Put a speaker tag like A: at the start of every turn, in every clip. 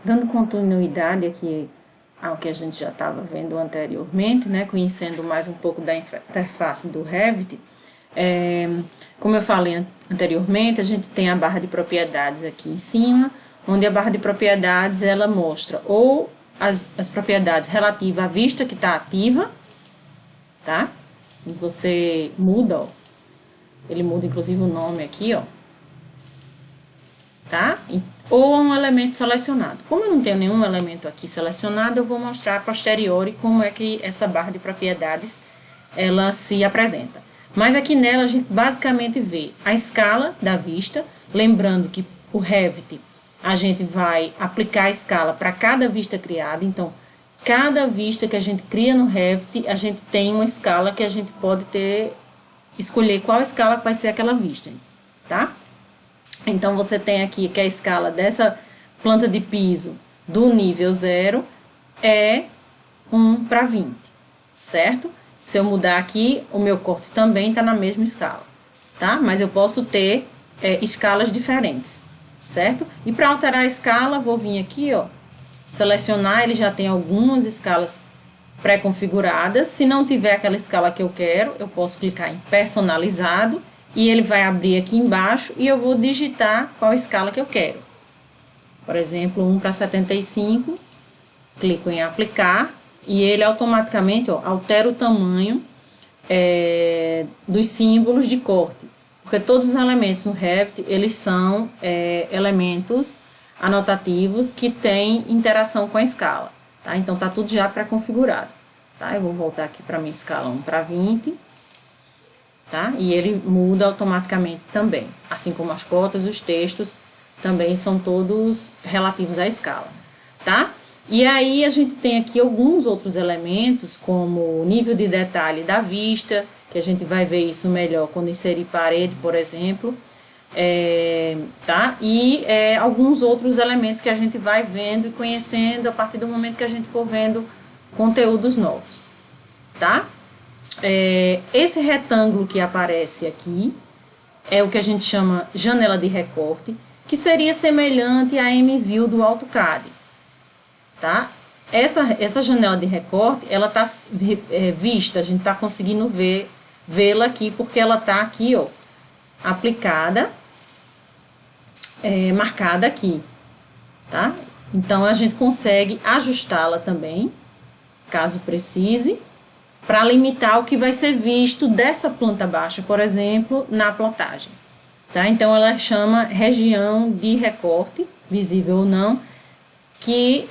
A: dando continuidade aqui ao que a gente já estava vendo anteriormente, né, conhecendo mais um pouco da interface do Revit, como eu falei anteriormente, a gente tem a barra de propriedades aqui em cima, onde a barra de propriedades ela mostra ou as propriedades relativas à vista que está ativa, tá? Você muda, ó, ele muda inclusive o nome aqui, ó, tá? Ou um elemento selecionado. Como eu não tenho nenhum elemento aqui selecionado, eu vou mostrar a posteriori como é que essa barra de propriedades ela se apresenta. Mas aqui nela a gente basicamente vê a escala da vista, lembrando que o Revit a gente vai aplicar a escala para cada vista criada, então cada vista que a gente cria no Revit, a gente tem uma escala que a gente pode escolher qual escala vai ser aquela vista, tá? Então, você tem aqui que a escala dessa planta de piso do nível 0 é 1:20, certo? Se eu mudar aqui, o meu corte também está na mesma escala, tá? Mas eu posso ter escalas diferentes, certo? E para alterar a escala, vou vir aqui, ó, selecionar, ele já tem algumas escalas pré-configuradas. Se não tiver aquela escala que eu quero, eu posso clicar em personalizado e ele vai abrir aqui embaixo e eu vou digitar qual escala que eu quero. Por exemplo, 1:75, clico em aplicar e ele automaticamente, ó, altera o tamanho dos símbolos de corte. Porque todos os elementos no Revit, eles são elementos anotativos que têm interação com a escala, tá? Então, tá tudo já pré-configurado, tá? Eu vou voltar aqui para minha escala 1:20, tá? E ele muda automaticamente também, assim como as cotas, os textos também são todos relativos à escala, tá? E aí a gente tem aqui alguns outros elementos, como o nível de detalhe da vista, que a gente vai ver isso melhor quando inserir parede, por exemplo, tá? E alguns outros elementos que a gente vai vendo e conhecendo a partir do momento que a gente for vendo conteúdos novos, tá? Esse retângulo que aparece aqui é o que a gente chama janela de recorte, que seria semelhante à MView do AutoCAD, tá? Essa janela de recorte, ela está vista, a gente está conseguindo vê-la aqui, porque ela está aqui, ó, aplicada, marcada aqui, tá? Então, a gente consegue ajustá-la também, caso precise, para limitar o que vai ser visto dessa planta baixa, por exemplo, na plotagem, tá? Então, ela chama região de recorte, visível ou não, que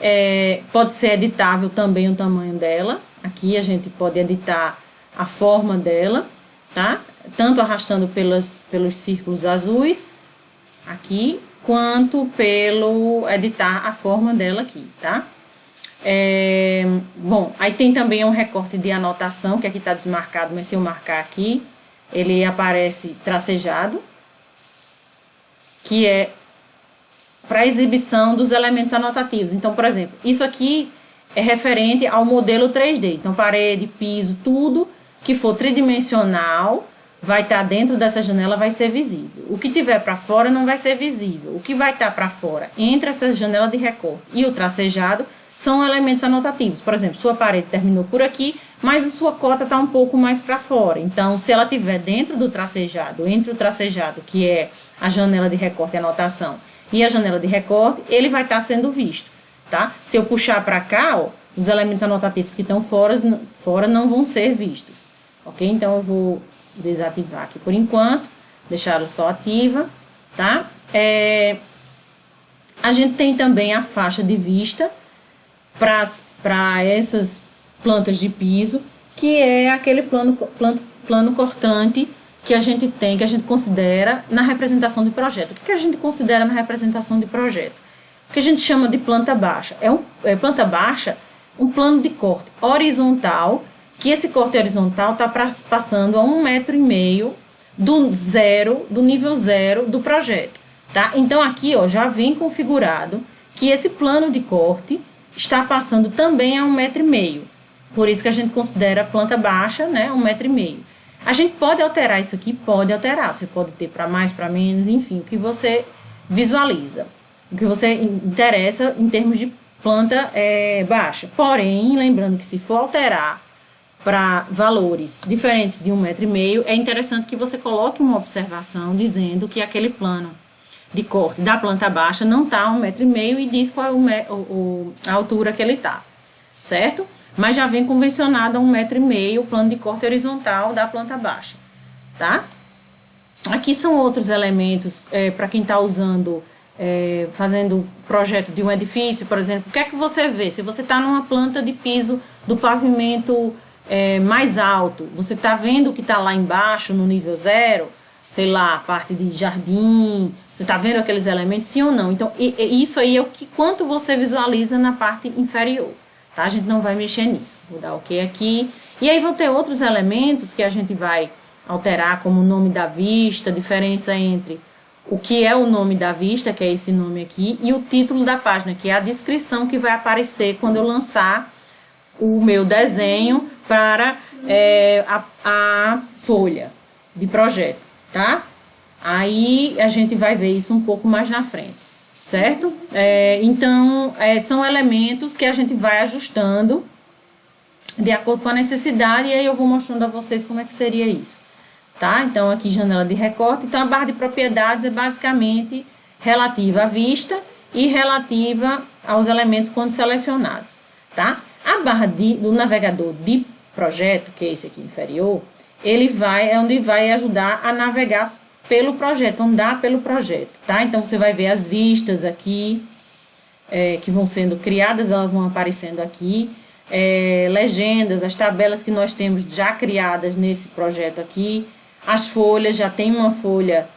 A: pode ser editável também o tamanho dela. Aqui a gente pode editar a forma dela, tá? Tanto arrastando pelos círculos azuis, aqui, quanto pelo editar a forma dela aqui, tá? Bom, aí tem também um recorte de anotação, que aqui está desmarcado, mas se eu marcar aqui, ele aparece tracejado, que é para exibição dos elementos anotativos. Então, por exemplo, isso aqui é referente ao modelo 3D. Então, parede, piso, tudo que for tridimensional vai estar dentro dessa janela, vai ser visível. O que tiver para fora não vai ser visível. O que vai estar para fora, entre essa janela de recorte e o tracejado, são elementos anotativos. Por exemplo, sua parede terminou por aqui, mas a sua cota está um pouco mais para fora. Então, se ela estiver dentro do tracejado, entre o tracejado, que é a janela de recorte e anotação, e a janela de recorte, ele vai estar sendo visto, tá? Se eu puxar para cá, ó, os elementos anotativos que estão fora não vão ser vistos, ok? Então, eu vou desativar aqui por enquanto, deixar ela só ativa, tá? A gente tem também a faixa de vista para essas plantas de piso, que é aquele plano cortante que a gente tem, que a gente considera na representação de projeto. O que a gente considera na representação de projeto? O que a gente chama de planta baixa. Planta baixa, um plano de corte horizontal, que esse corte horizontal está passando a 1,5 m do nível 0 do projeto, tá? Então, aqui, ó, já vem configurado que esse plano de corte está passando também a 1,5 m. Por isso que a gente considera planta baixa, né, 1,5 m. A gente pode alterar isso aqui? Pode alterar. Você pode ter para mais, para menos, enfim, o que você visualiza. O que você interessa em termos de planta baixa. Porém, lembrando que se for alterar para valores diferentes de 1,5 m, é interessante que você coloque uma observação dizendo que aquele plano de corte da planta baixa não está a 1,5 m e diz qual é a altura que ele está, certo? Mas já vem convencionado a 1,5 m o plano de corte horizontal da planta baixa, tá? Aqui são outros elementos para quem está usando, fazendo projeto de um edifício, por exemplo. O que é que você vê? Se você está numa planta de piso do pavimento mais alto, você está vendo o que está lá embaixo no nível 0, sei lá, a parte de jardim, você está vendo aqueles elementos, sim ou não? Então, isso aí é o que quanto você visualiza na parte inferior, tá? A gente não vai mexer nisso. Vou dar OK aqui. E aí vão ter outros elementos que a gente vai alterar, como o nome da vista, diferença entre o que é o nome da vista, que é esse nome aqui, e o título da página, que é a descrição que vai aparecer quando eu lançar o meu desenho para a folha de projeto, tá? Aí a gente vai ver isso um pouco mais na frente, certo? Então, são elementos que a gente vai ajustando de acordo com a necessidade, e aí eu vou mostrando a vocês como é que seria isso, tá? Então, aqui janela de recorte. Então, a barra de propriedades é basicamente relativa à vista e relativa aos elementos quando selecionados, tá? A barra do navegador de projeto, que é esse aqui inferior, é onde vai ajudar a navegar pelo projeto, andar pelo projeto, tá? Então, você vai ver as vistas aqui, que vão sendo criadas, elas vão aparecendo aqui, legendas, as tabelas que nós temos já criadas nesse projeto aqui, as folhas, já tem uma folha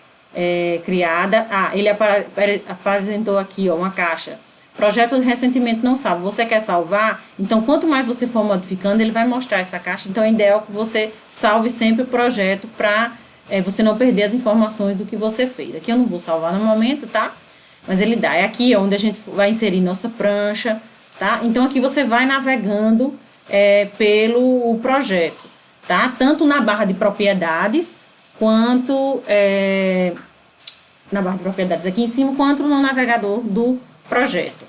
A: criada. Ele apresentou aqui, ó, uma caixa. Projeto recentemente não salvo. Você quer salvar? Então, quanto mais você for modificando, ele vai mostrar essa caixa. Então, é ideal que você salve sempre o projeto para você não perder as informações do que você fez. Aqui eu não vou salvar no momento, tá? Mas ele dá. É aqui onde a gente vai inserir nossa prancha, tá? Então, aqui você vai navegando pelo projeto, tá? Tanto na barra de propriedades, quanto na barra de propriedades aqui em cima, quanto no navegador do projeto.